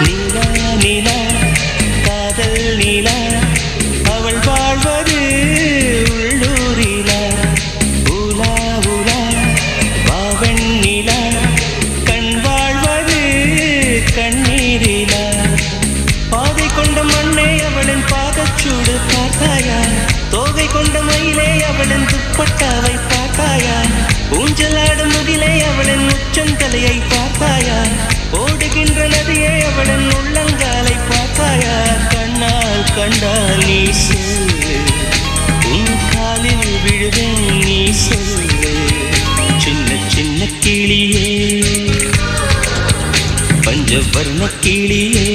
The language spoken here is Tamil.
நிலா நிலா காதல் நிலா அவள் வாழ்வது உள்ளூரிலா உலா உலா வாவன் நிலா கண் வாழ்வது கண்ணீரிலா பாதை கொண்ட மண்ணே அவளின் பாதச்சூடு பார்த்தாயா தோகை கொண்ட மயிலே அவளின் துப்பட்டாவை பார்த்தாயா ஊஞ்சலாடும் முகிலே அவளின் உச்சந்தலையை பார்த்தாயா ஓடுகின்ற நதியே அவளின் உள்ளங்காலை பார்த்தாயா கண்ணால் கண்டால் நீ சொல்லு உன் காலில் விழுவேன் நீ சொல்லு சின்ன சின்ன கிளியே பஞ்சவர்ண கிளியே